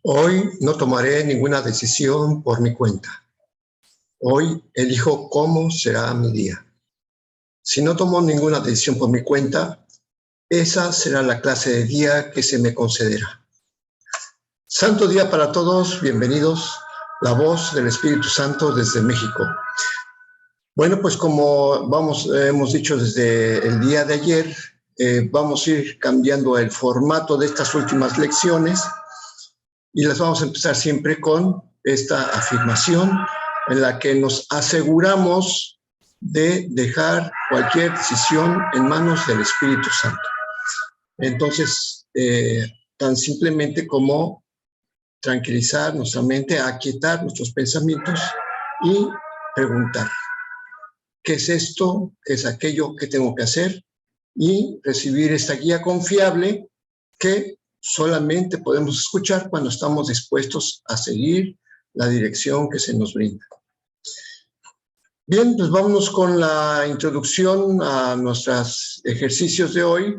Hoy no tomaré ninguna decisión por mi cuenta. Hoy elijo cómo será mi día. Si no tomo ninguna decisión por mi cuenta, esa será la clase de día que se me concederá. Santo día para todos, bienvenidos. La voz del Espíritu Santo desde México. Bueno, pues como hemos dicho desde el día de ayer, vamos a ir cambiando el formato de estas últimas lecciones y las vamos a empezar siempre con esta afirmación en la que nos aseguramos de dejar cualquier decisión en manos del Espíritu Santo. Entonces, tan simplemente como tranquilizar nuestra mente, aquietar nuestros pensamientos y preguntar, ¿qué es esto? ¿Qué es aquello que tengo que hacer? Y recibir esta guía confiable que solamente podemos escuchar cuando estamos dispuestos a seguir la dirección que se nos brinda. Bien, pues vámonos con la introducción a nuestros ejercicios de hoy,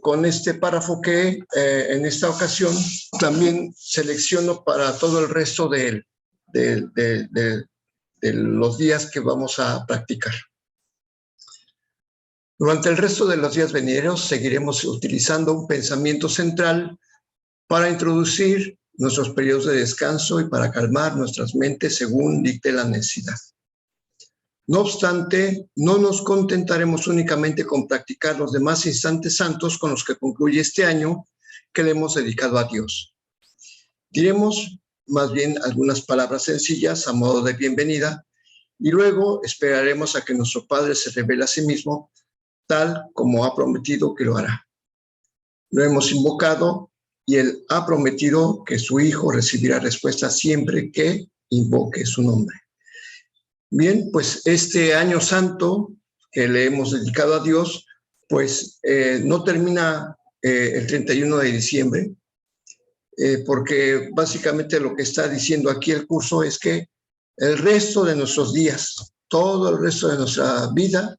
con este párrafo que en esta ocasión también selecciono para todo el resto de los días que vamos a practicar. Durante el resto de los días venideros seguiremos utilizando un pensamiento central para introducir nuestros periodos de descanso y para calmar nuestras mentes según dicte la necesidad. No obstante, no nos contentaremos únicamente con practicar los demás instantes santos con los que concluye este año que le hemos dedicado a Dios. Diremos más bien algunas palabras sencillas a modo de bienvenida y luego esperaremos a que nuestro Padre se revele a sí mismo tal como ha prometido que lo hará. Lo hemos invocado y Él ha prometido que su Hijo recibirá respuesta siempre que invoque su nombre. Bien, pues este año santo que le hemos dedicado a Dios, pues no termina el 31 de diciembre, porque básicamente lo que está diciendo aquí el curso es que el resto de nuestros días, todo el resto de nuestra vida,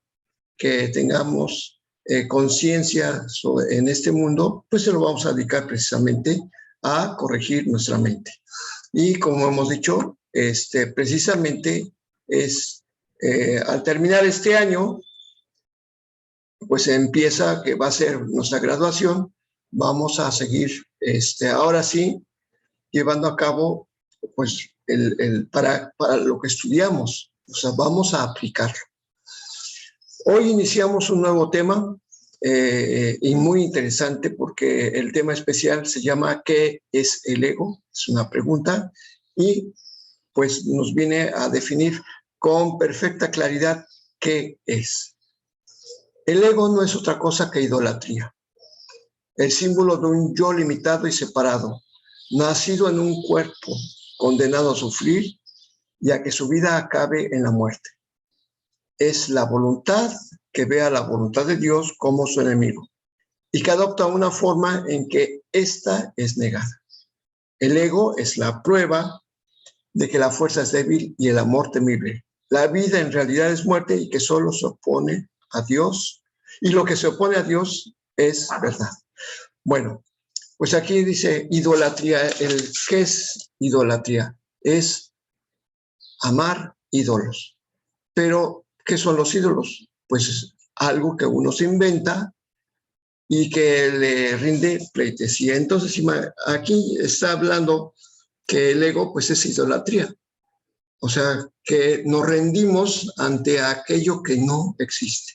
que tengamos conciencia en este mundo, pues se lo vamos a dedicar precisamente a corregir nuestra mente. Y como hemos dicho, precisamente es al terminar este año, pues empieza, que va a ser nuestra graduación, vamos a seguir ahora sí llevando a cabo pues para lo que estudiamos, o sea, vamos a aplicarlo. Hoy iniciamos un nuevo tema y muy interesante porque el tema especial se llama ¿qué es el ego? Es una pregunta y pues nos viene a definir con perfecta claridad qué es. El ego no es otra cosa que idolatría, el símbolo de un yo limitado y separado, nacido en un cuerpo condenado a sufrir y a que su vida acabe en la muerte. Es la voluntad que ve a la voluntad de Dios como su enemigo y que adopta una forma en que ésta es negada. El ego es la prueba de que la fuerza es débil y el amor temible. La vida en realidad es muerte y que solo se opone a Dios, y lo que se opone a Dios es verdad. Bueno, pues aquí dice idolatría. ¿Qué es idolatría? Es amar ídolos. Pero, ¿qué son los ídolos? Pues es algo que uno se inventa y que le rinde pleitesía. Entonces, aquí está hablando que el ego, pues, es idolatría. O sea, que nos rendimos ante aquello que no existe.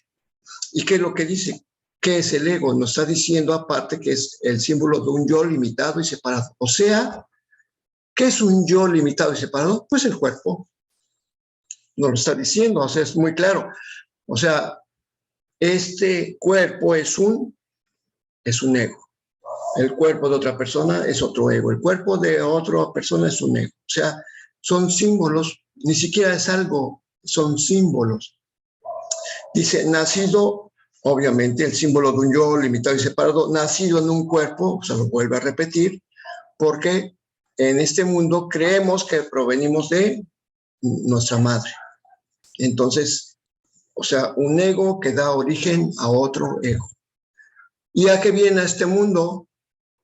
¿Y qué es lo que dice? ¿Qué es el ego? Nos está diciendo, aparte, que es el símbolo de un yo limitado y separado. O sea, ¿qué es un yo limitado y separado? Pues el cuerpo. Nos lo está diciendo, o sea, es muy claro. O sea, este cuerpo es un ego. El cuerpo de otra persona es otro ego. El cuerpo de otra persona es un ego. O sea, son símbolos, ni siquiera es algo, son símbolos. Dice, nacido, obviamente, el símbolo de un yo limitado y separado, nacido en un cuerpo, o sea, lo vuelve a repetir, porque en este mundo creemos que provenimos de nuestra madre. Entonces, o sea, un ego que da origen a otro ego. ¿Y a qué viene a este mundo?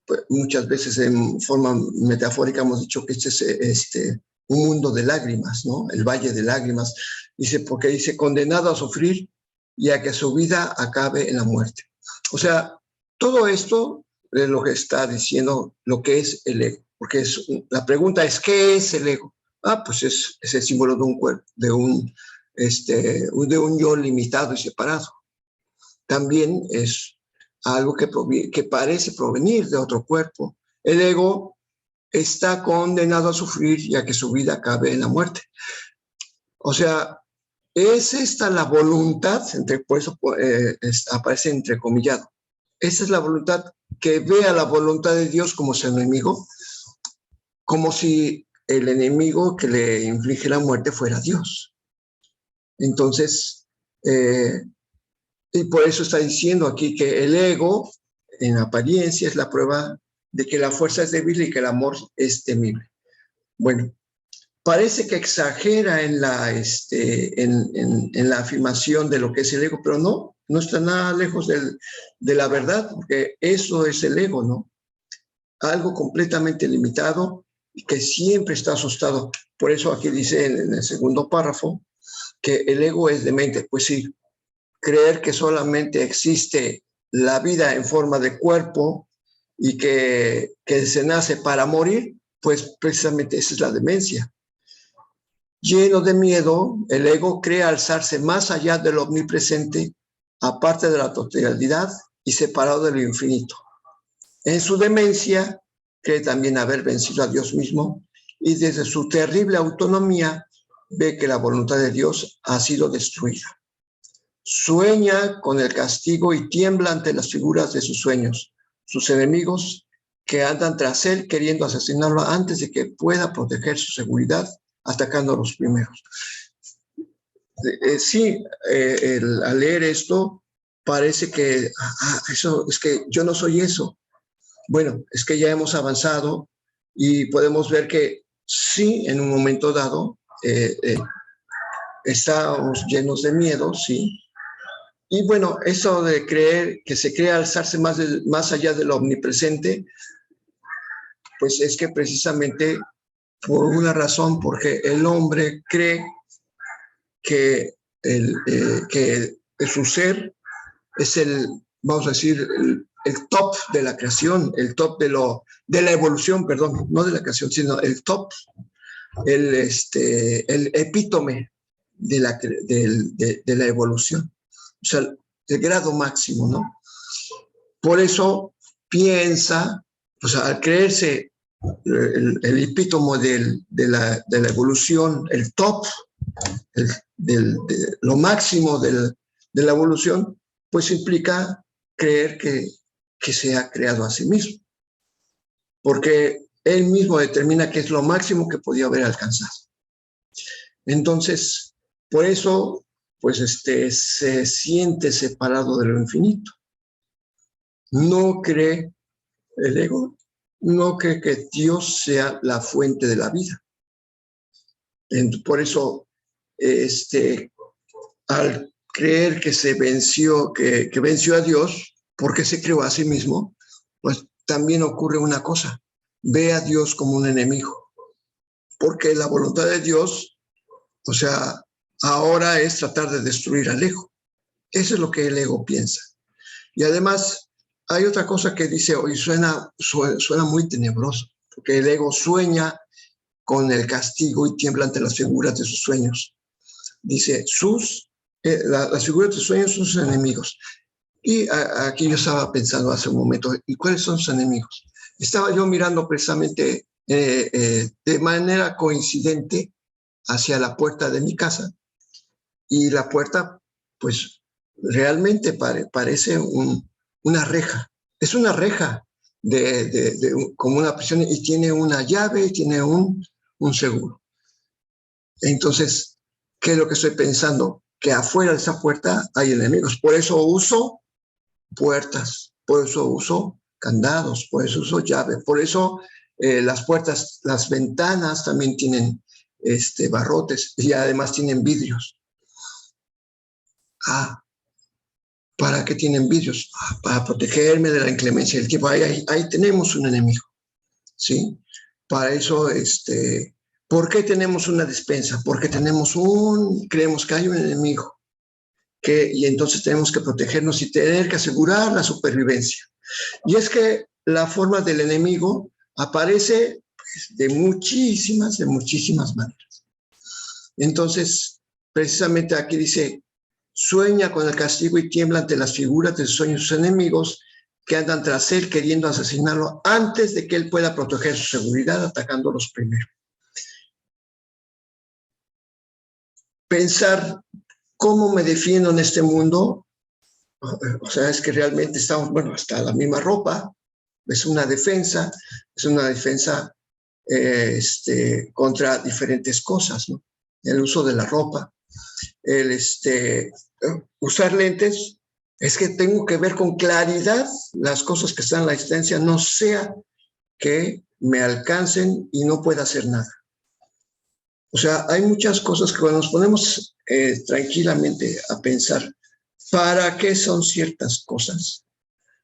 pues, muchas veces en forma metafórica hemos dicho que este es un mundo de lágrimas, ¿no? El valle de lágrimas. Dice, porque dice, condenado a sufrir y a que su vida acabe en la muerte. O sea, todo esto es lo que está diciendo lo que es el ego. Porque la pregunta es, ¿qué es el ego? Pues es el símbolo de un cuerpo, de un yo limitado y separado. También es algo que parece provenir de otro cuerpo. El ego está condenado a sufrir y a que su vida acabe en la muerte. O sea, es esta la voluntad, por eso aparece entrecomillado. Esa es la voluntad que ve a la voluntad de Dios como su enemigo, como si el enemigo que le inflige la muerte fuera Dios. Entonces, y por eso está diciendo aquí que el ego, en apariencia, es la prueba de que la fuerza es débil y que el amor es temible. Bueno, parece que exagera en la afirmación de lo que es el ego, pero no está nada lejos de la verdad, porque eso es el ego, ¿no? Algo completamente limitado y que siempre está asustado. Por eso aquí dice en el segundo párrafo que el ego es demente. Pues sí, creer que solamente existe la vida en forma de cuerpo y que se nace para morir, pues precisamente esa es la demencia. Lleno de miedo, el ego cree alzarse más allá de lo omnipresente, aparte de la totalidad y separado de lo infinito. En su demencia, cree también haber vencido a Dios mismo y desde su terrible autonomía ve que la voluntad de Dios ha sido destruida. Sueña con el castigo y tiembla ante las figuras de sus sueños, sus enemigos que andan tras él queriendo asesinarlo antes de que pueda proteger su seguridad, atacando a los primeros. Sí, al leer esto parece que eso es que yo no soy eso. Bueno, es que ya hemos avanzado y podemos ver que sí, en un momento dado estamos llenos de miedo, sí. Y bueno, eso de creer que se cree alzarse más allá de lo omnipresente, pues es que precisamente por una razón, porque el hombre cree que su ser es vamos a decir, el top de la creación, el top de la evolución, perdón, no de la creación, sino el top, el epítome de la evolución. O sea, el grado máximo, ¿no? Por eso piensa, o sea, al creerse el epítome de la evolución, el top, de lo máximo de la evolución, pues implica creer que se ha creado a sí mismo, porque él mismo determina qué es lo máximo que podía haber alcanzado. Entonces, por eso, pues se siente separado de lo infinito. No cree el ego, no cree que Dios sea la fuente de la vida. Por eso, al creer que se venció, que venció a Dios, porque se creó a sí mismo, pues también ocurre una cosa: ve a Dios como un enemigo, porque la voluntad de Dios, o sea, ahora es tratar de destruir al ego. Eso es lo que el ego piensa. Y además, hay otra cosa que dice hoy, suena muy tenebroso, porque el ego sueña con el castigo y tiembla ante las figuras de sus sueños. Dice, las figuras de sus sueños son sus enemigos. Y aquí yo estaba pensando hace un momento, ¿y cuáles son sus enemigos? Estaba yo mirando precisamente de manera coincidente hacia la puerta de mi casa, y la puerta, pues, realmente parece una reja. Es una reja como una prisión, y tiene una llave y tiene un seguro. Entonces, ¿qué es lo que estoy pensando? Que afuera de esa puerta hay enemigos. Por eso uso puertas, por eso uso candados, por eso uso llaves, por eso las puertas, las ventanas también tienen barrotes y además tienen vidrios. ¿Para qué tienen vidrios? Para protegerme de la inclemencia del tiempo. Ahí tenemos un enemigo, ¿sí? Para eso, ¿por qué tenemos una despensa? Porque creemos que hay un enemigo, y entonces tenemos que protegernos y tener que asegurar la supervivencia. Y es que la forma del enemigo aparece pues, de muchísimas maneras. Entonces, precisamente aquí dice, sueña con el castigo y tiembla ante las figuras de sus sueños sus enemigos que andan tras él queriendo asesinarlo antes de que él pueda proteger su seguridad atacándolos primero. Pensar cómo me defiendo en este mundo, o sea, es que realmente estamos, bueno, hasta la misma ropa, es una defensa contra diferentes cosas, ¿no? El uso de la ropa, usar lentes, es que tengo que ver con claridad las cosas que están en la existencia, no sea que me alcancen y no pueda hacer nada. O sea, hay muchas cosas que cuando nos ponemos tranquilamente a pensar para qué son ciertas cosas,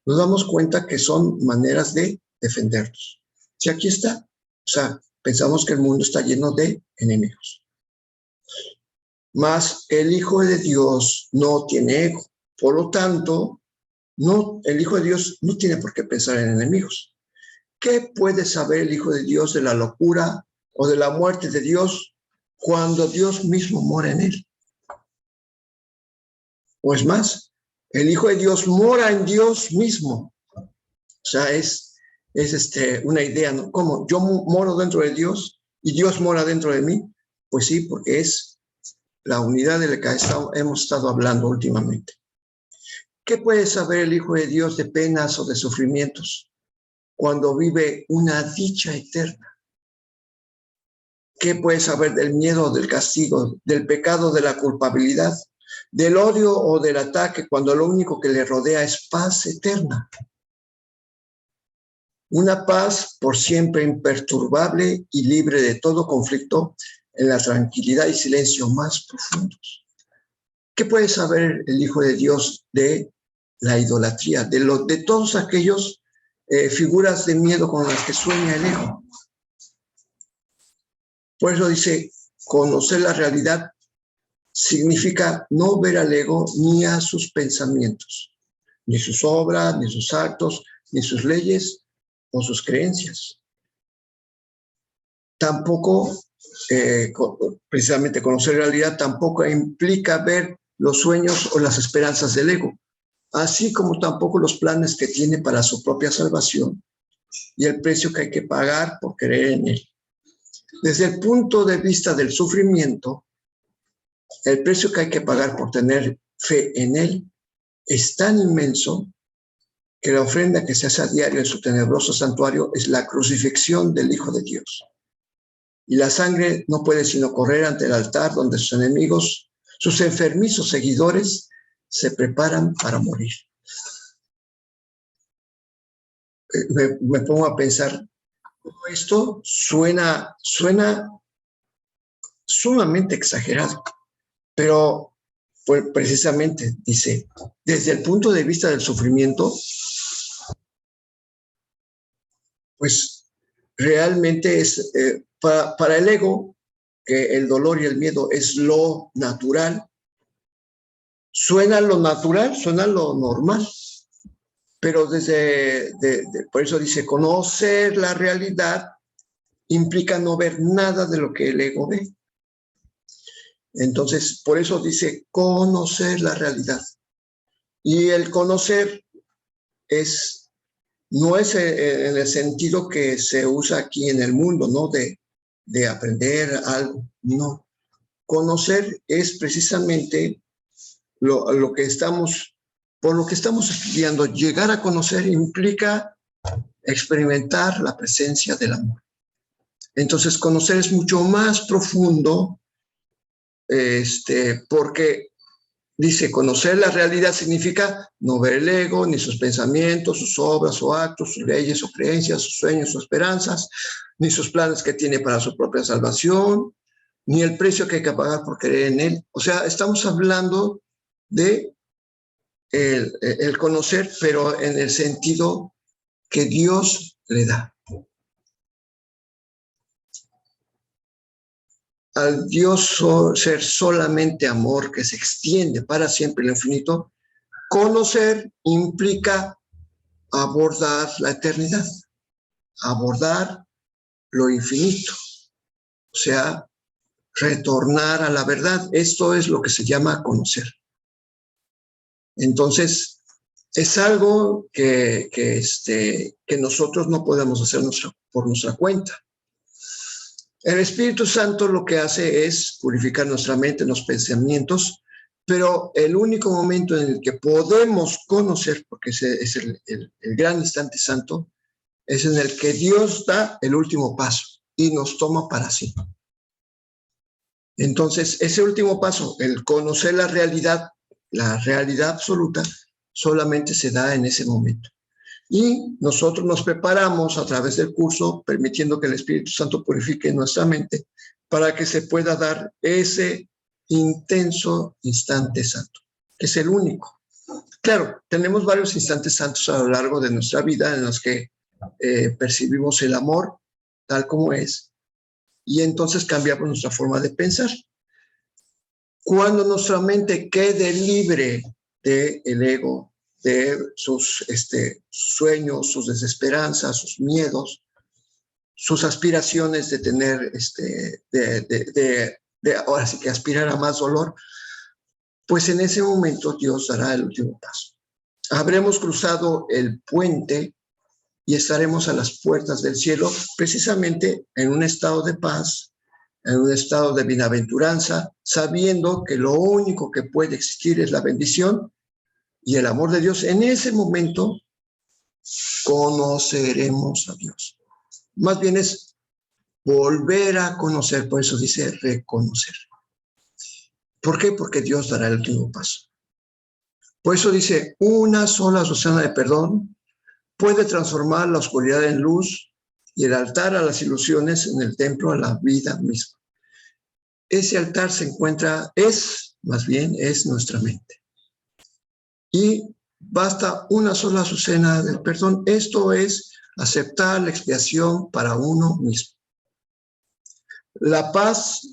nos damos cuenta que son maneras de defendernos. Si aquí está, o sea, pensamos que el mundo está lleno de enemigos. Mas el Hijo de Dios no tiene ego. Por lo tanto, el Hijo de Dios no tiene por qué pensar en enemigos. ¿Qué puede saber el Hijo de Dios de la locura o de la muerte de Dios cuando Dios mismo mora en él? O es más, el Hijo de Dios mora en Dios mismo. O sea, es una idea, ¿no? ¿Cómo? ¿Yo moro dentro de Dios y Dios mora dentro de mí? Pues sí, porque es la unidad de la que hemos estado hablando últimamente. ¿Qué puede saber el Hijo de Dios de penas o de sufrimientos cuando vive una dicha eterna? ¿Qué puede saber del miedo o del castigo, del pecado, de la culpabilidad, del odio o del ataque cuando lo único que le rodea es paz eterna? Una paz por siempre imperturbable y libre de todo conflicto en la tranquilidad y silencio más profundos. ¿Qué puede saber el Hijo de Dios de la idolatría, de todos aquellos figuras de miedo con las que sueña el ego? Por eso dice, conocer la realidad significa no ver al ego ni a sus pensamientos, ni sus obras, ni sus actos, ni sus leyes o sus creencias. Tampoco, precisamente conocer la realidad tampoco implica ver los sueños o las esperanzas del ego, así como tampoco los planes que tiene para su propia salvación y el precio que hay que pagar por creer en él. Desde el punto de vista del sufrimiento, el precio que hay que pagar por tener fe en él es tan inmenso que la ofrenda que se hace a diario en su tenebroso santuario es la crucifixión del Hijo de Dios. Y la sangre no puede sino correr ante el altar donde sus enemigos, sus enfermizos seguidores, se preparan para morir. Me pongo a pensar, esto suena sumamente exagerado, pero pues, precisamente dice, desde el punto de vista del sufrimiento, pues realmente es para el ego, que el dolor y el miedo es lo natural, suena lo natural, suena lo normal, pero por eso dice, conocer la realidad implica no ver nada de lo que el ego ve. Entonces, por eso dice conocer la realidad. Y el conocer no es en el sentido que se usa aquí en el mundo, ¿no? De aprender algo, no. Conocer es precisamente por lo que estamos estudiando. Llegar a conocer implica experimentar la presencia del amor. Entonces, conocer es mucho más profundo, porque dice, conocer la realidad significa no ver el ego, ni sus pensamientos, sus obras o actos, sus leyes o creencias, sus sueños o esperanzas, ni sus planes que tiene para su propia salvación, ni el precio que hay que pagar por creer en él. O sea, estamos hablando de el conocer, pero en el sentido que Dios le da. Al Dios ser solamente amor que se extiende para siempre el infinito, conocer implica abordar la eternidad, abordar lo infinito, o sea, retornar a la verdad. Esto es lo que se llama conocer. Entonces, es algo que nosotros no podemos hacer por nuestra cuenta. El Espíritu Santo lo que hace es purificar nuestra mente, los pensamientos, pero el único momento en el que podemos conocer, porque ese es el gran instante santo, es en el que Dios da el último paso y nos toma para sí. Entonces, ese último paso, el conocer la realidad absoluta, solamente se da en ese momento. Y nosotros nos preparamos a través del curso, permitiendo que el Espíritu Santo purifique nuestra mente para que se pueda dar ese intenso instante santo, que es el único. Claro, tenemos varios instantes santos a lo largo de nuestra vida en los que percibimos el amor tal como es, y entonces cambiamos nuestra forma de pensar. Cuando nuestra mente quede libre del ego, de sus sueños, sus desesperanzas, sus miedos, sus aspiraciones de tener, ahora sí que aspirar a más dolor, pues en ese momento Dios dará el último paso. Habremos cruzado el puente y estaremos a las puertas del cielo, precisamente en un estado de paz, en un estado de bienaventuranza, sabiendo que lo único que puede existir es la bendición y el amor de Dios. En ese momento conoceremos a Dios. Más bien es volver a conocer, por eso dice reconocer. ¿Por qué? Porque Dios dará el último paso. Por eso dice, una sola docena de perdón puede transformar la oscuridad en luz y el altar a las ilusiones en el templo a la vida misma. Ese altar se encuentra, es nuestra mente. Y basta una sola docena del perdón. Esto es aceptar la expiación para uno mismo. La paz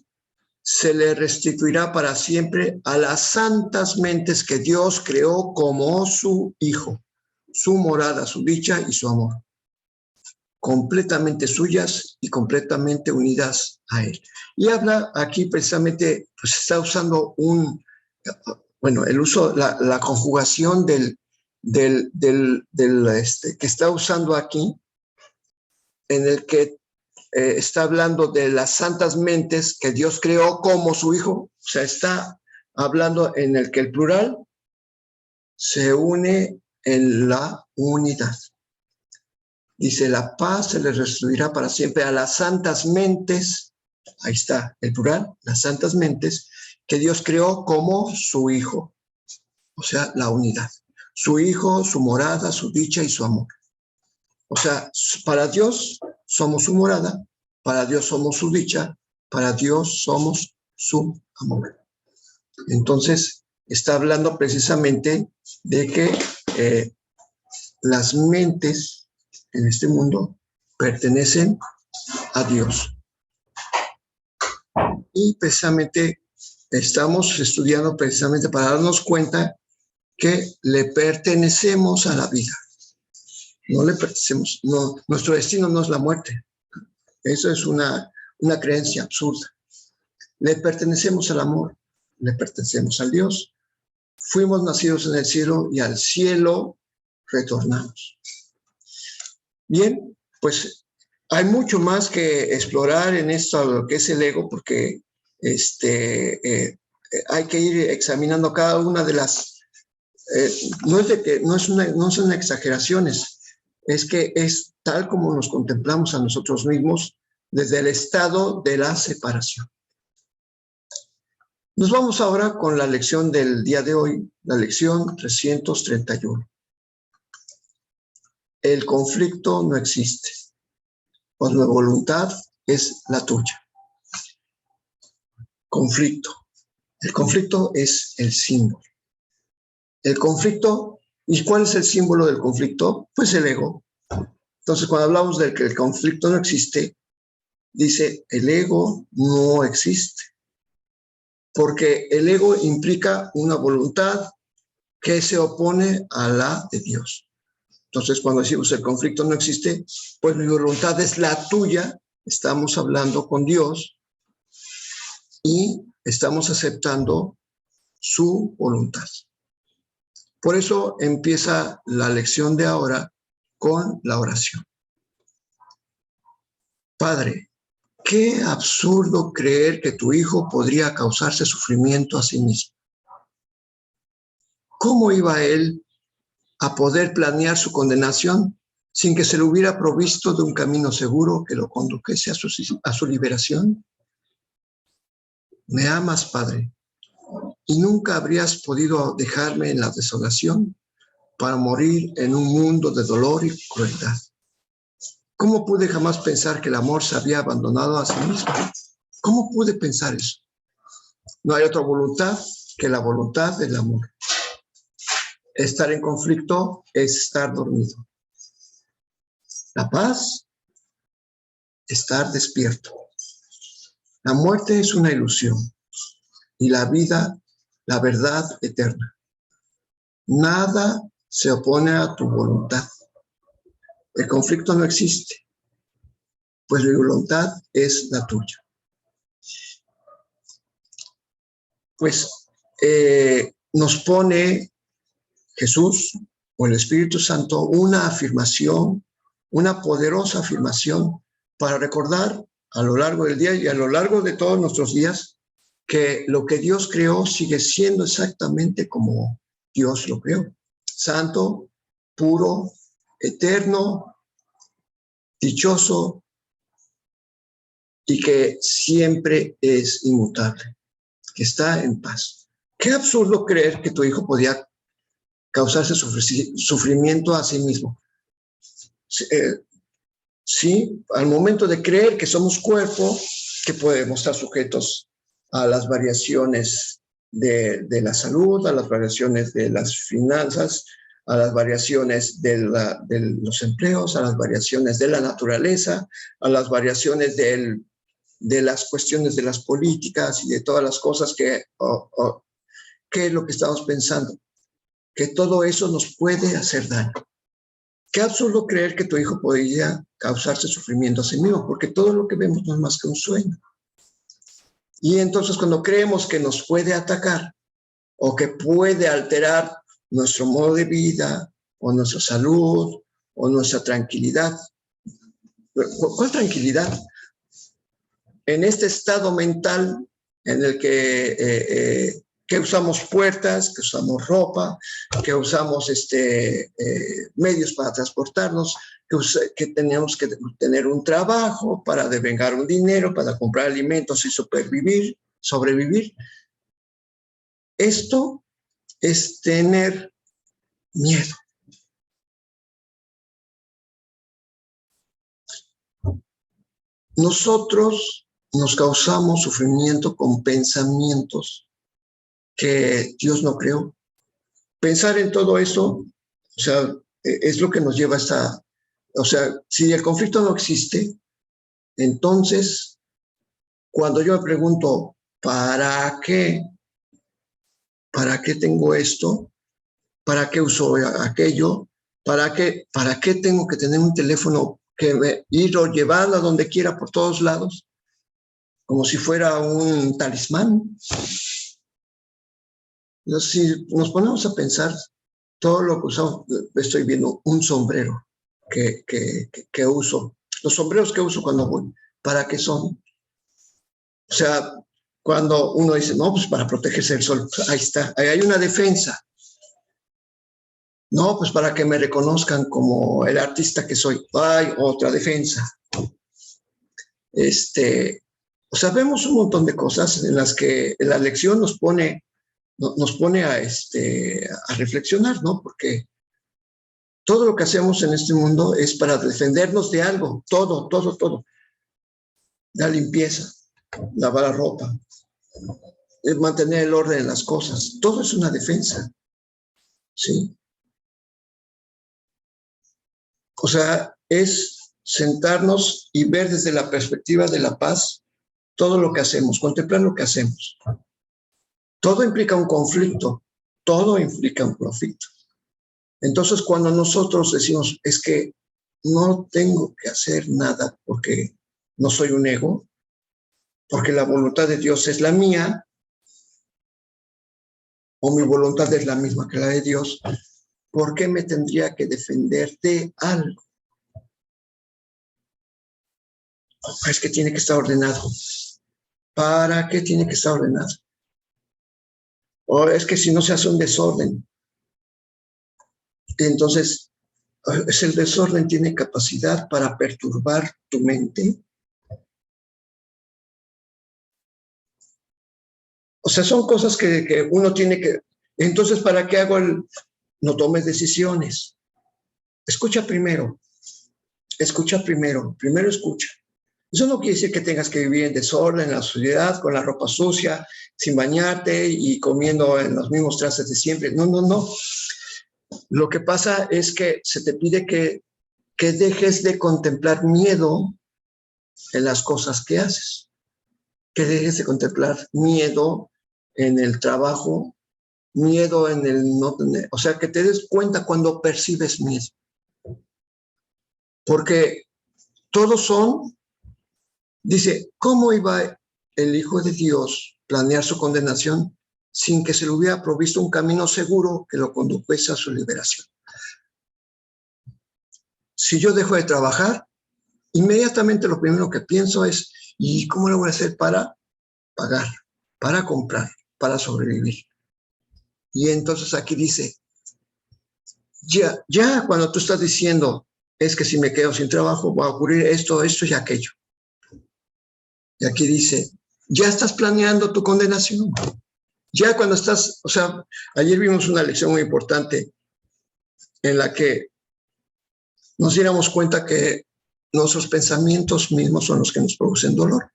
se le restituirá para siempre a las santas mentes que Dios creó como su Hijo, su morada, su dicha y su amor, completamente suyas y completamente unidas a Él. Y habla aquí precisamente, pues está usando el uso, la conjugación que está usando aquí, en el que está hablando de las santas mentes que Dios creó como su Hijo. O sea, está hablando en el que el plural se une en la unidad. Dice, la paz se les restituirá para siempre a las santas mentes, ahí está el plural, las santas mentes que Dios creó como su Hijo. O sea, la unidad. Su Hijo, su morada, su dicha y su amor. O sea, para Dios somos su morada, para Dios somos su dicha, para Dios somos su amor. Entonces, está hablando precisamente de que las mentes en este mundo pertenecen a Dios. Y precisamente estamos estudiando precisamente para darnos cuenta que le pertenecemos a la vida. No le pertenecemos, no, nuestro destino no es la muerte. Eso es una creencia absurda. Le pertenecemos al amor, le pertenecemos al Dios. Fuimos nacidos en el cielo y al cielo retornamos. Bien, pues hay mucho más que explorar en esto, lo que es el ego, porque hay que ir examinando cada una de las... no son exageraciones, es que es tal como nos contemplamos a nosotros mismos desde el estado de la separación. Nos vamos ahora con la lección del día de hoy, la lección 331. El conflicto no existe, pues la voluntad es la tuya. Conflicto. El conflicto es el símbolo. El conflicto, ¿y cuál es el símbolo del conflicto? Pues el ego. Entonces, cuando hablamos de que el conflicto no existe, dice, el ego no existe. Porque el ego implica una voluntad que se opone a la de Dios. Entonces, cuando decimos el conflicto no existe, pues mi voluntad es la tuya, estamos hablando con Dios y estamos aceptando su voluntad. Por eso empieza la lección de ahora con la oración. Padre, qué absurdo creer que tu hijo podría causarse sufrimiento a sí mismo. ¿Cómo iba él a poder planear su condenación sin que se le hubiera provisto de un camino seguro que lo condujese a su liberación? Me amas, Padre, y nunca habrías podido dejarme en la desolación para morir en un mundo de dolor y crueldad. ¿Cómo pude jamás pensar que el amor se había abandonado a sí mismo? ¿Cómo pude pensar eso? No hay otra voluntad que la voluntad del amor. Estar en conflicto es estar dormido. La paz, estar despierto. La muerte es una ilusión y la vida, la verdad eterna. Nada se opone a tu voluntad. El conflicto no existe, pues mi voluntad es la tuya. Pues nos pone Jesús o el Espíritu Santo una afirmación, una poderosa afirmación para recordar a lo largo del día y a lo largo de todos nuestros días que lo que Dios creó sigue siendo exactamente como Dios lo creó. Santo, puro, eterno, dichoso y que siempre es inmutable, que está en paz. Qué absurdo creer que tu hijo podía causarse sufrimiento a sí mismo. Sí, al momento de creer que somos cuerpo, que podemos estar sujetos a las variaciones de la salud, a las variaciones de las finanzas, a las variaciones de los empleos, a las variaciones de la naturaleza, a las variaciones de las cuestiones de las políticas y de todas las cosas que es lo que estamos pensando, que todo eso nos puede hacer daño. Qué absurdo creer que tu hijo podría causarse sufrimiento a sí mismo, porque todo lo que vemos no es más que un sueño. Y entonces cuando creemos que nos puede atacar o que puede alterar nuestro modo de vida o nuestra salud o nuestra tranquilidad, ¿cuál tranquilidad? En este estado mental en el que usamos puertas, que usamos ropa, que usamos medios para transportarnos, que tenemos que tener un trabajo para devengar un dinero, para comprar alimentos y sobrevivir. Esto es tener miedo. Nosotros nos causamos sufrimiento con pensamientos que Dios no creó. Pensar en todo eso, o sea, es lo que nos lleva a esta, o sea, si el conflicto no existe, entonces, cuando yo me pregunto, ¿para qué? ¿Para qué tengo esto? ¿Para qué uso aquello? ¿Para qué tengo que tener un teléfono que me ir o llevarlo a donde quiera por todos lados? Como si fuera un talismán. Si nos ponemos a pensar, todo lo que usamos, estoy viendo un sombrero que uso. Los sombreros que uso cuando voy, ¿para qué son? O sea, cuando uno dice, no, pues para protegerse del sol, ahí está, ahí hay una defensa. No, pues para que me reconozcan como el artista que soy, hay otra defensa. O sea, vemos un montón de cosas en las que la lección nos pone a reflexionar, ¿no? Porque todo lo que hacemos en este mundo es para defendernos de algo, todo. La limpieza, lavar la ropa, mantener el orden en las cosas, todo es una defensa. ¿sí? O sea, es sentarnos y ver desde la perspectiva de la paz todo lo que hacemos, contemplar lo que hacemos. Todo implica un conflicto, todo implica un conflicto. Entonces, cuando nosotros decimos, es que no tengo que hacer nada porque no soy un ego, porque la voluntad de Dios es la mía, o mi voluntad es la misma que la de Dios, ¿por qué me tendría que defender de algo? Es que tiene que estar ordenado. ¿Para qué tiene que estar ordenado? O es que si no se hace un desorden, entonces el desorden tiene capacidad para perturbar tu mente. O sea, son cosas que uno tiene que... Entonces, ¿para qué hago el... No tomes decisiones? Escucha primero, primero escucha. Eso no quiere decir que tengas que vivir en desorden, en la suciedad, con la ropa sucia, sin bañarte y comiendo en los mismos trastes de siempre. No, no, no. Lo que pasa es que se te pide que dejes de contemplar miedo en las cosas que haces, que dejes de contemplar miedo en el trabajo, miedo en el no tener, o sea, que te des cuenta cuando percibes miedo. Porque todos son, dice, ¿cómo iba el Hijo de Dios a planear su condenación sin que se le hubiera provisto un camino seguro que lo condujese a su liberación? Si yo dejo de trabajar, inmediatamente lo primero que pienso es, ¿y cómo lo voy a hacer para pagar, para comprar, para sobrevivir? Y entonces aquí dice, ya cuando tú estás diciendo, es que si me quedo sin trabajo va a ocurrir esto, esto y aquello. Y aquí dice, ya estás planeando tu condenación. Ya cuando estás, o sea, ayer vimos una lección muy importante en la que nos diéramos cuenta que nuestros pensamientos mismos son los que nos producen dolor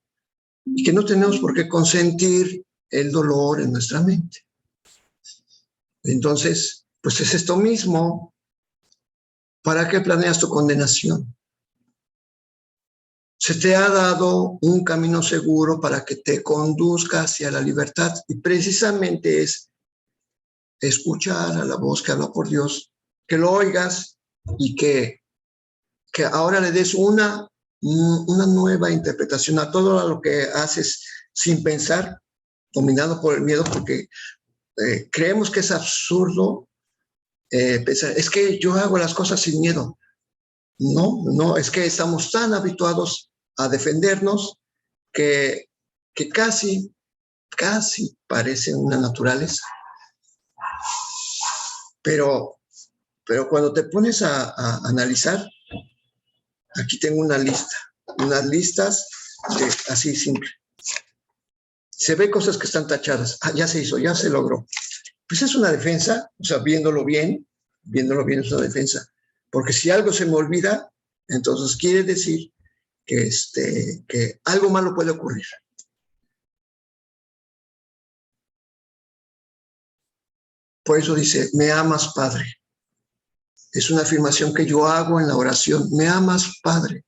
y que no tenemos por qué consentir el dolor en nuestra mente. Entonces, pues es esto mismo. ¿Para qué planeas tu condenación? Se te ha dado un camino seguro para que te conduzca hacia la libertad y precisamente es escuchar a la voz que habla por Dios, que lo oigas y que ahora le des una nueva interpretación a todo lo que haces sin pensar, dominado por el miedo, porque creemos que es absurdo pensar, es que yo hago las cosas sin miedo. No, no, es que estamos tan habituados a defendernos que casi parece una naturaleza. Pero cuando te pones a analizar, aquí tengo una lista, unas listas así simple. Se ve cosas que están tachadas. Ah, ya se hizo, ya se logró. Pues es una defensa, o sea, viéndolo bien es una defensa. Porque si algo se me olvida, entonces quiere decir que algo malo puede ocurrir. Por eso dice, me amas, Padre. Es una afirmación que yo hago en la oración. Me amas, Padre.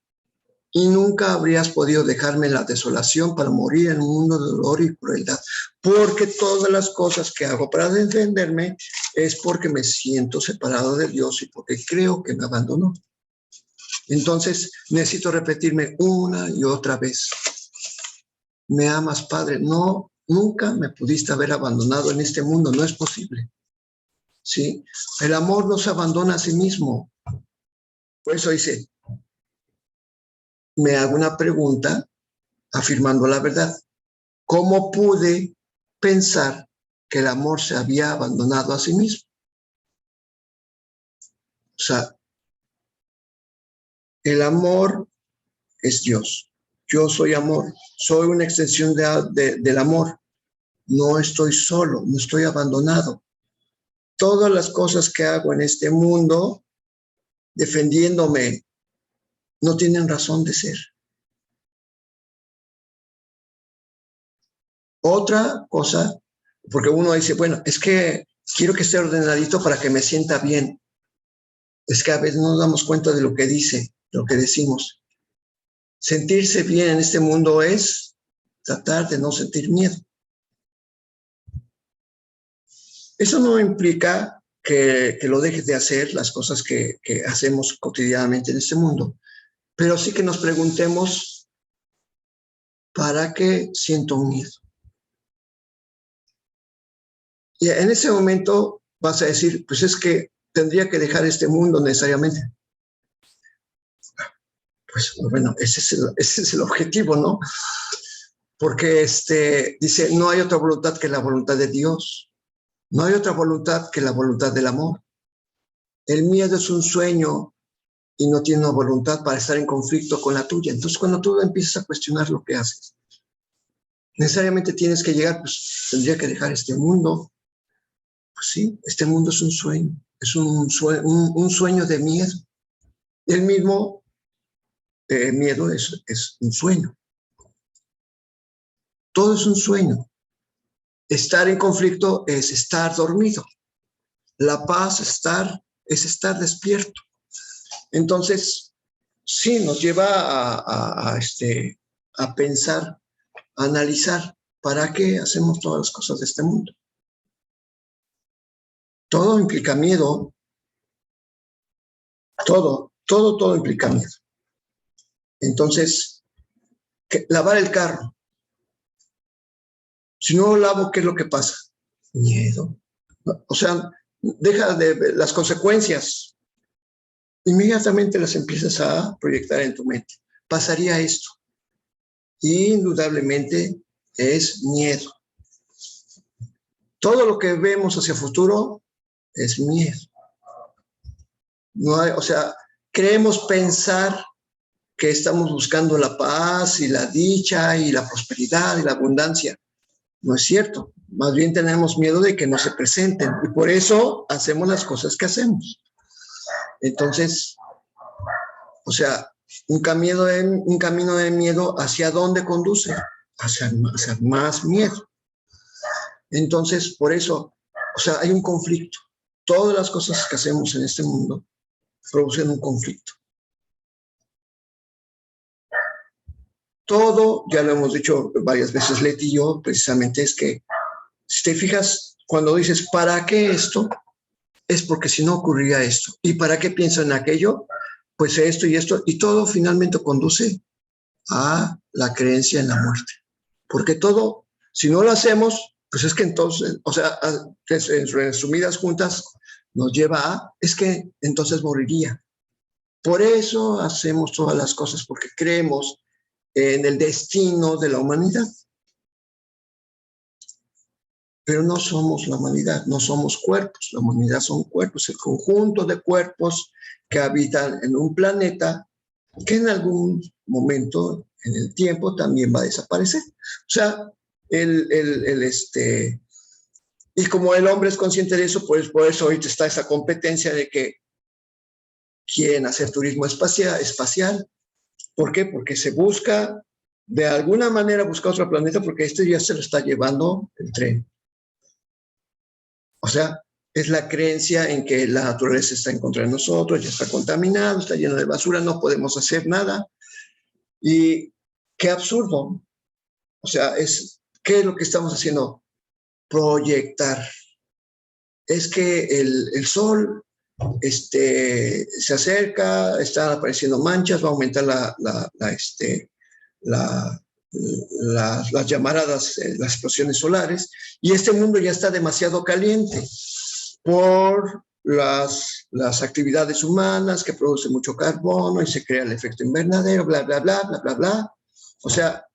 Y nunca habrías podido dejarme en la desolación para morir en un mundo de dolor y crueldad. Porque todas las cosas que hago para defenderme es porque me siento separado de Dios y porque creo que me abandonó. Entonces necesito repetirme una y otra vez. Me amas, Padre. No, nunca me pudiste haber abandonado en este mundo. No es posible. ¿Sí? El amor no se abandona a sí mismo. Por eso dice, me hago una pregunta afirmando la verdad. ¿Cómo pude pensar que el amor se había abandonado a sí mismo? O sea, el amor es Dios. Yo soy amor. Soy una extensión del amor. No estoy solo, no estoy abandonado. Todas las cosas que hago en este mundo, defendiéndome, no tienen razón de ser. Otra cosa, porque uno dice, bueno, es que Quiero que esté ordenadito para que me sienta bien. Es que a veces no nos damos cuenta de lo que dice, lo que decimos. Sentirse bien en este mundo es tratar de no sentir miedo. Eso no implica que lo dejes de hacer, las cosas que hacemos cotidianamente en este mundo, pero sí que nos preguntemos, ¿para qué siento miedo? Y en ese momento vas a decir, pues es que tendría que dejar este mundo necesariamente. Pues bueno, ese es el objetivo, ¿no? Porque dice, no hay otra voluntad que la voluntad de Dios. No hay otra voluntad que la voluntad del amor. El miedo es un sueño y no tiene una voluntad para estar en conflicto con la tuya. Entonces, cuando tú empiezas a cuestionar lo que haces, necesariamente tienes que llegar, pues tendría que dejar este mundo. Pues sí, este mundo es un sueño, es un sueño de miedo. El mismo miedo es un sueño. Todo es un sueño. Estar en conflicto es estar dormido. La paz es estar despierto. Entonces, sí, nos lleva a pensar, a analizar, ¿para qué hacemos todas las cosas de este mundo? Todo implica miedo. Todo implica miedo. Entonces, lavar el carro. Si no lo lavo, ¿qué es lo que pasa? Miedo. O sea, deja de ver las consecuencias. Inmediatamente las empiezas a proyectar en tu mente. Pasaría esto. Y indudablemente es miedo. Todo lo que vemos hacia el futuro es miedo. No hay, o sea, creemos pensar que estamos buscando la paz y la dicha y la prosperidad y la abundancia. No es cierto. Más bien tenemos miedo de que no se presenten y por eso hacemos las cosas que hacemos. Entonces, o sea, un camino de miedo, ¿hacia dónde conduce? Hacia más miedo. Entonces, por eso, o sea, hay un conflicto. Todas las cosas que hacemos en este mundo producen un conflicto. Todo, ya lo hemos dicho varias veces Leti y yo, precisamente es que, si te fijas, cuando dices, ¿para qué esto? Es porque si no ocurría esto. ¿Y para qué pienso en aquello? Pues esto y esto. Y todo finalmente conduce a la creencia en la muerte. Porque todo, si no lo hacemos, pues es que entonces, o sea, en resumidas juntas, nos lleva a, es que entonces moriría. Por eso hacemos todas las cosas, porque creemos en el destino de la humanidad. Pero no somos la humanidad, no somos cuerpos. La humanidad son cuerpos, el conjunto de cuerpos que habitan en un planeta que en algún momento en el tiempo también va a desaparecer. O sea, y como el hombre es consciente de eso, pues por eso ahorita está esa competencia de que quieren hacer turismo espacial. ¿Por qué? Porque se busca, de alguna manera busca otro planeta, porque este ya se lo está llevando el tren. O sea, es la creencia en que la naturaleza está en contra de nosotros, ya está contaminado, está lleno de basura, no podemos hacer nada. Y qué absurdo. O sea, ¿qué es lo que estamos haciendo? Proyectar. Es que el sol se acerca, están apareciendo manchas, va a aumentar las llamaradas, las explosiones solares, y este mundo ya está demasiado caliente por las actividades humanas que producen mucho carbono y se crea el efecto invernadero, bla, bla, bla, bla, bla, bla. O sea,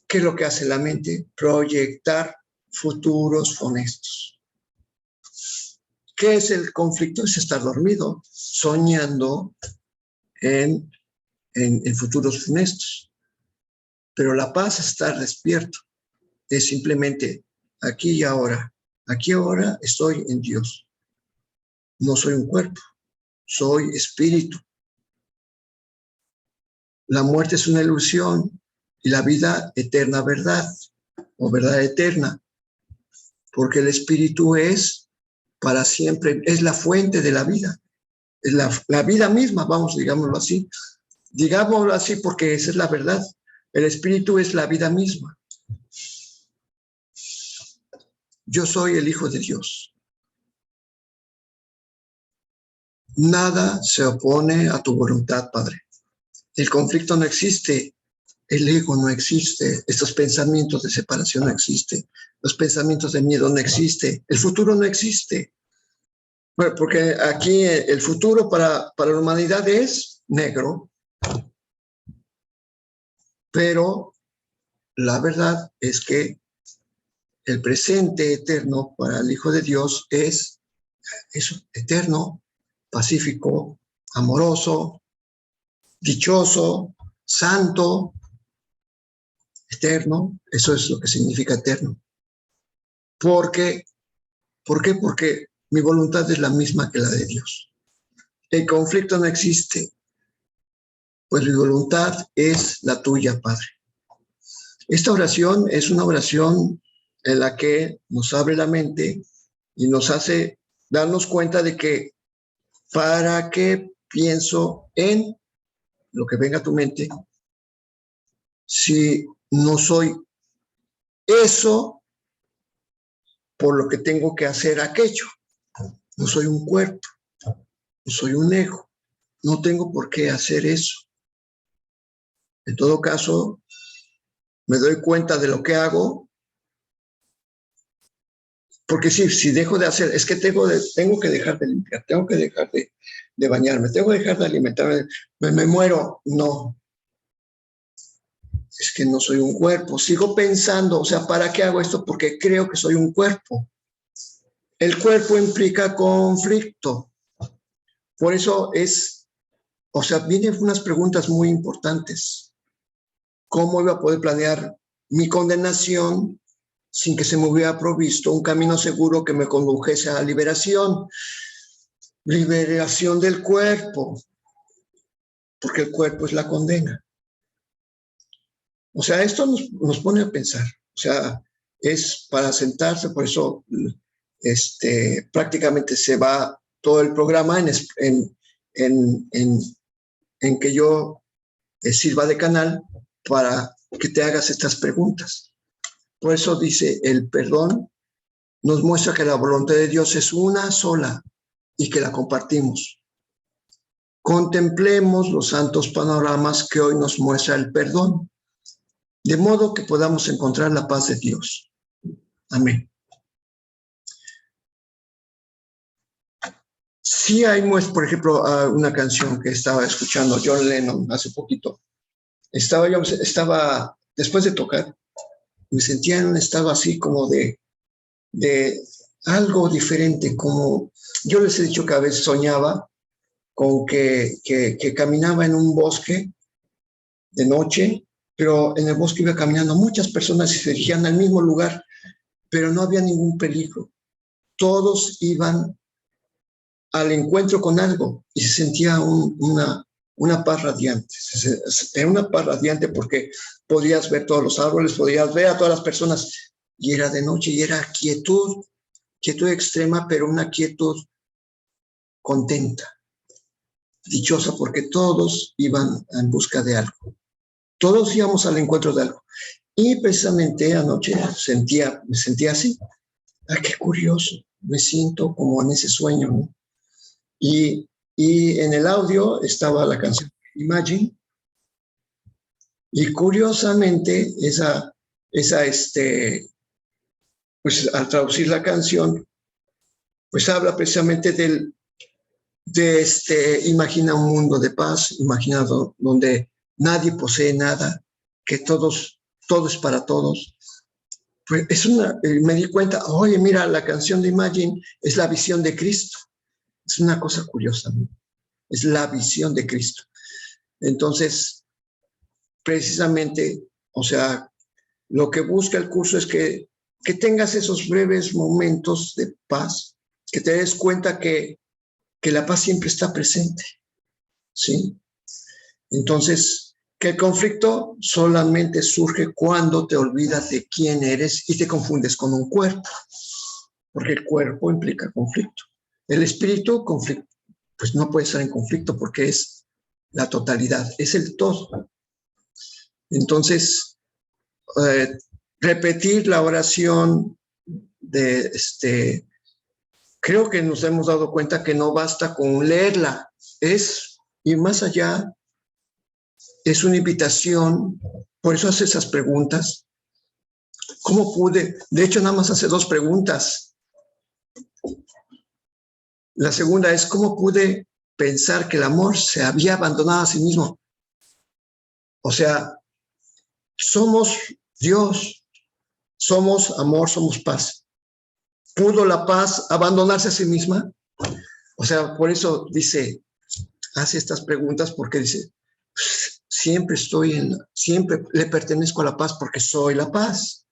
¿qué es lo que hace la mente? Proyectar futuros funestos. ¿Qué es el conflicto? Es estar dormido, soñando en futuros funestos. Pero la paz es estar despierto. Es simplemente aquí y ahora. Aquí ahora estoy en Dios. No soy un cuerpo, soy espíritu. La muerte es una ilusión y la vida eterna verdad o verdad eterna. porque el espíritu es para siempre, es la fuente de la vida, es la vida misma, vamos, digámoslo así. Digámoslo así porque esa es la verdad. El espíritu es la vida misma. Yo soy el Hijo de Dios. Nada se opone a tu voluntad, Padre. El conflicto no existe, el ego no existe, estos pensamientos de separación no existen, los pensamientos de miedo no existen, el futuro no existe. Bueno, porque aquí el futuro para la humanidad es negro, pero la verdad es que el presente eterno para el Hijo de Dios es eso, eterno, pacífico, amoroso, dichoso, santo, eterno. Eso es lo que significa eterno. ¿Por qué? Porque mi voluntad es la misma que la de Dios. El conflicto no existe, pues mi voluntad es la tuya, Padre. Esta oración es una oración en la que nos abre la mente y nos hace darnos cuenta de que ¿para qué pienso en lo que venga a tu mente si no soy eso por lo que tengo que hacer aquello? No soy un cuerpo, no soy un ego, no tengo por qué hacer eso. En todo caso, me doy cuenta de lo que hago, porque si dejo de hacer, es que tengo que dejar de limpiar, tengo que dejar de bañarme, tengo que dejar de alimentarme, me muero. No, es que no soy un cuerpo, sigo pensando, o sea, ¿para qué hago esto? Porque creo que soy un cuerpo. El cuerpo implica conflicto. Por eso o sea, vienen unas preguntas muy importantes. ¿Cómo iba a poder planear mi condenación sin que se me hubiera provisto un camino seguro que me condujese a la liberación? Liberación del cuerpo, porque el cuerpo es la condena. O sea, esto nos pone a pensar. O sea, es para sentarse, por eso prácticamente se va todo el programa en que yo sirva de canal para que te hagas estas preguntas. Por eso dice, el perdón nos muestra que la voluntad de Dios es una sola y que la compartimos. Contemplemos los santos panoramas que hoy nos muestra el perdón, de modo que podamos encontrar la paz de Dios. Amén. Sí hay, por ejemplo, una canción que estaba escuchando John Lennon hace poquito. Estaba, después de tocar, me sentía en un estado así como de algo diferente, como yo les he dicho que a veces soñaba con que caminaba en un bosque de noche, pero en el bosque iba caminando muchas personas y se dirigían al mismo lugar, pero no había ningún peligro. Todos iban al encuentro con algo y se sentía una paz radiante. Era una paz radiante porque podías ver todos los árboles, podías ver a todas las personas y era de noche y era quietud extrema, pero una quietud contenta, dichosa, porque todos iban en busca de algo. Todos íbamos al encuentro de algo. Y precisamente anoche me sentía así. ¡Ah, qué curioso! Me siento como en ese sueño, ¿no? Y en el audio estaba la canción Imagine. Y curiosamente, pues al traducir la canción, pues habla precisamente imagina un mundo de paz, imagina donde nadie posee nada, que todo es para todos. Pues me di cuenta, oye, mira, la canción de Imagine es la visión de Cristo. Es una cosa curiosa, ¿no? Es la visión de Cristo. Entonces, precisamente, o sea, lo que busca el curso es que tengas esos breves momentos de paz, que te des cuenta que la paz siempre está presente, ¿sí? Entonces, que el conflicto solamente surge cuando te olvidas de quién eres y te confundes con un cuerpo. porque el cuerpo implica conflicto. El espíritu, pues no puede estar en conflicto porque es la totalidad, es el todo. Entonces, repetir la oración creo que nos hemos dado cuenta que no basta con leerla, es ir más allá, es una invitación, por eso hace esas preguntas. ¿Cómo pude? De hecho, nada más hace 2 preguntas. La segunda es, ¿cómo pude pensar que el amor se había abandonado a sí mismo? O sea, somos Dios, somos amor, somos paz. ¿Pudo la paz abandonarse a sí misma? O sea, por eso hace estas preguntas porque dice, siempre le pertenezco a la paz porque soy la paz.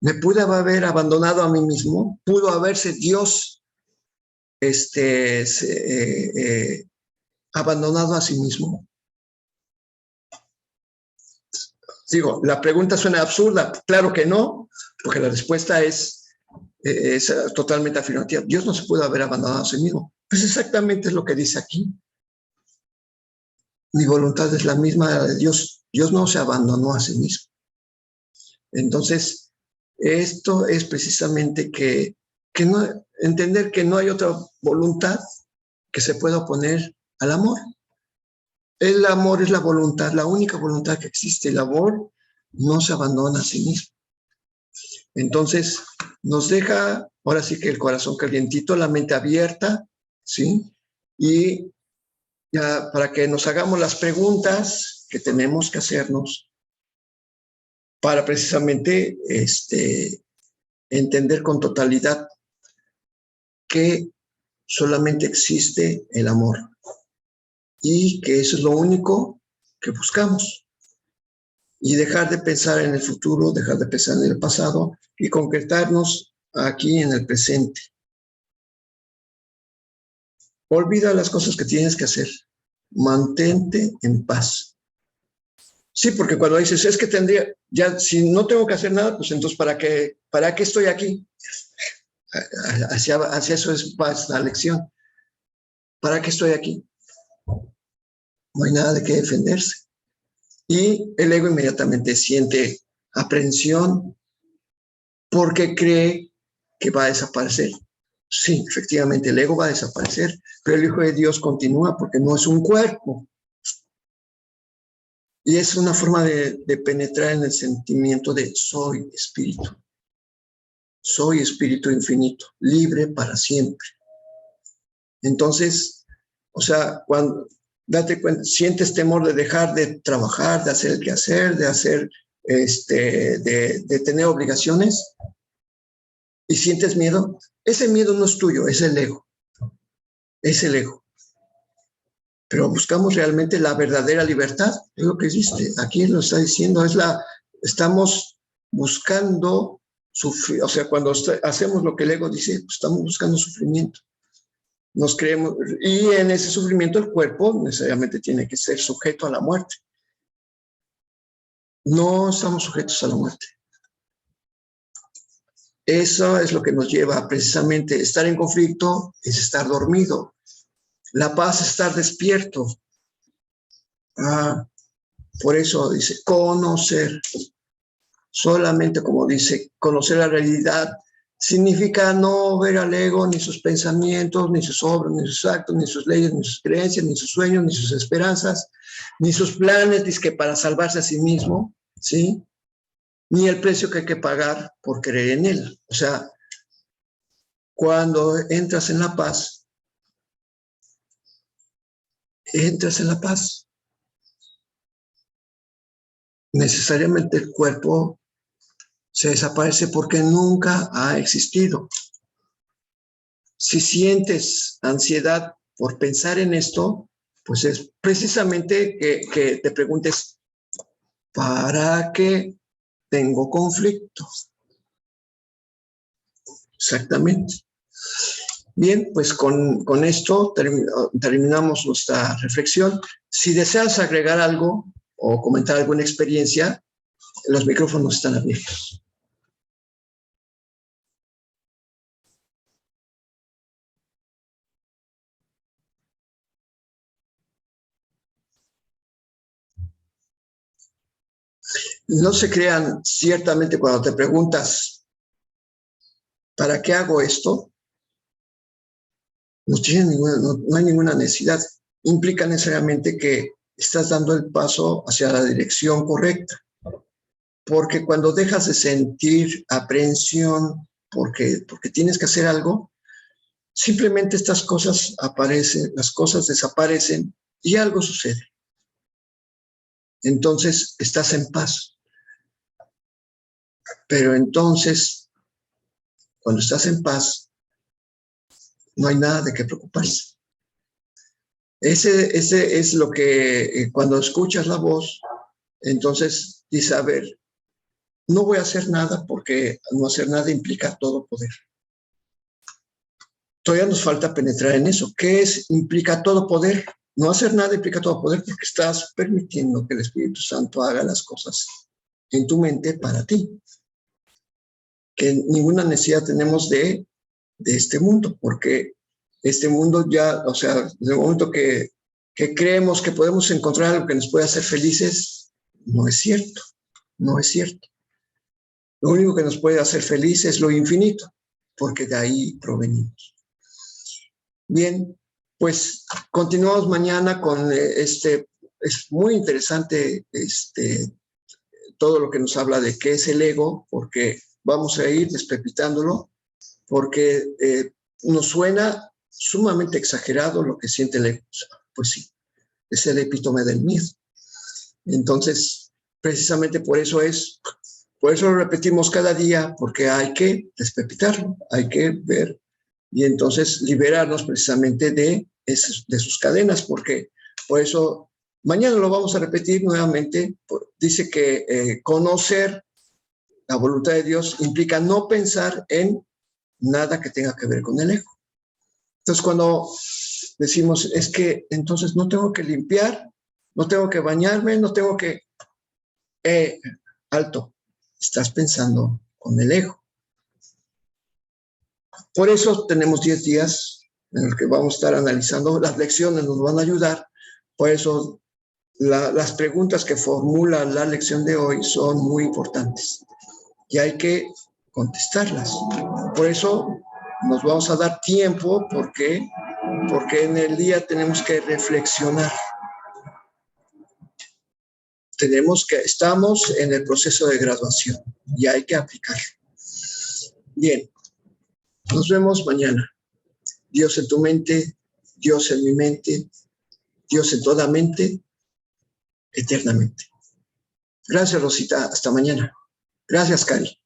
¿Me pude haber abandonado a mí mismo? ¿Pudo haberse Dios abandonado a sí mismo? Digo, la pregunta suena absurda. Claro que no, porque la respuesta es totalmente afirmativa. Dios no se pudo haber abandonado a sí mismo. Pues exactamente es lo que dice aquí. Mi voluntad es la misma de Dios. Dios no se abandonó a sí mismo. Entonces, esto es precisamente entender que no hay otra voluntad que se pueda oponer al amor. El amor es la voluntad, la única voluntad que existe. El amor no se abandona a sí mismo. Entonces, nos deja, ahora sí que el corazón calientito, la mente abierta, ¿sí? Y ya para que nos hagamos las preguntas que tenemos que hacernos para precisamente entender con totalidad que solamente existe el amor y que eso es lo único que buscamos. Y dejar de pensar en el futuro, dejar de pensar en el pasado y concretarnos aquí en el presente. Olvida las cosas que tienes que hacer. Mantente en paz. Sí, porque cuando dices, es que si no tengo que hacer nada, pues entonces, ¿para qué estoy aquí? Hacia eso es paz la lección. ¿Para qué estoy aquí? No hay nada de qué defenderse. Y el ego inmediatamente siente aprensión porque cree que va a desaparecer. Sí, efectivamente, el ego va a desaparecer, pero el Hijo de Dios continúa porque no es un cuerpo. Y es una forma de penetrar en el sentimiento de soy espíritu. Soy espíritu infinito, libre para siempre. Entonces, o sea, cuando date cuenta, sientes temor de dejar de trabajar, de hacer el quehacer, de hacer, de tener obligaciones, y sientes miedo, ese miedo no es tuyo, es el ego. Es el ego. Pero buscamos realmente la verdadera libertad, es lo que existe. Aquí lo está diciendo, estamos buscando sufrir, o sea, cuando hacemos lo que el ego dice, pues estamos buscando sufrimiento. Nos creemos, y en ese sufrimiento el cuerpo necesariamente tiene que ser sujeto a la muerte. No estamos sujetos a la muerte. Eso es lo que nos lleva precisamente a estar en conflicto, es estar dormido. La paz es estar despierto. Por eso dice, conocer. Solamente como dice, conocer la realidad significa no ver al ego, ni sus pensamientos, ni sus obras, ni sus actos, ni sus leyes, ni sus creencias, ni sus sueños, ni sus esperanzas, ni sus planes, dice que para salvarse a sí mismo, ¿sí? Ni el precio que hay que pagar por creer en él. O sea, cuando entras en la paz, entras en la paz. Necesariamente el cuerpo se desaparece porque nunca ha existido. Si sientes ansiedad por pensar en esto, pues es precisamente que te preguntes, ¿para qué tengo conflicto? Exactamente. Bien, pues con esto terminamos nuestra reflexión. Si deseas agregar algo o comentar alguna experiencia, los micrófonos están abiertos. No se crean, ciertamente cuando te preguntas, ¿para qué hago esto? No hay ninguna necesidad. Implica necesariamente que estás dando el paso hacia la dirección correcta. Porque cuando dejas de sentir aprehensión porque tienes que hacer algo, simplemente estas cosas aparecen, las cosas desaparecen y algo sucede. Entonces estás en paz. Pero entonces, cuando estás en paz, no hay nada de qué preocuparse. Ese es lo que cuando escuchas la voz, entonces dices, a ver, no voy a hacer nada porque no hacer nada implica todo poder. Todavía nos falta penetrar en eso. ¿Qué implica todo poder? No hacer nada implica todo poder porque estás permitiendo que el Espíritu Santo haga las cosas en tu mente para ti. Que ninguna necesidad tenemos de este mundo, porque este mundo ya, o sea, desde el momento que creemos que podemos encontrar algo que nos pueda hacer felices, no es cierto, no es cierto. Lo único que nos puede hacer felices es lo infinito, porque de ahí provenimos. Bien, pues continuamos mañana con es muy interesante todo lo que nos habla de qué es el ego, porque vamos a ir despepitándolo, porque nos suena sumamente exagerado lo que siente el ego. Pues sí, es el epítome del miedo. Entonces, precisamente por eso lo repetimos cada día, porque hay que despepitarlo, hay que ver y entonces liberarnos precisamente de sus cadenas, porque por eso mañana lo vamos a repetir nuevamente. Dice que conocer la voluntad de Dios implica no pensar en nada que tenga que ver con el ego. Entonces, cuando decimos, es que entonces no tengo que limpiar, no tengo que bañarme, no tengo que... alto, estás pensando con el ego. Por eso tenemos 10 días en los que vamos a estar analizando. Las lecciones nos van a ayudar. Por eso las preguntas que formula la lección de hoy son muy importantes y hay que contestarlas. Por eso nos vamos a dar tiempo porque en el día tenemos que reflexionar. Estamos en el proceso de graduación y hay que aplicarlo. Bien, nos vemos mañana. Dios en tu mente, Dios en mi mente, Dios en toda mente, eternamente. Gracias, Rosita. Hasta mañana. Gracias, Cari.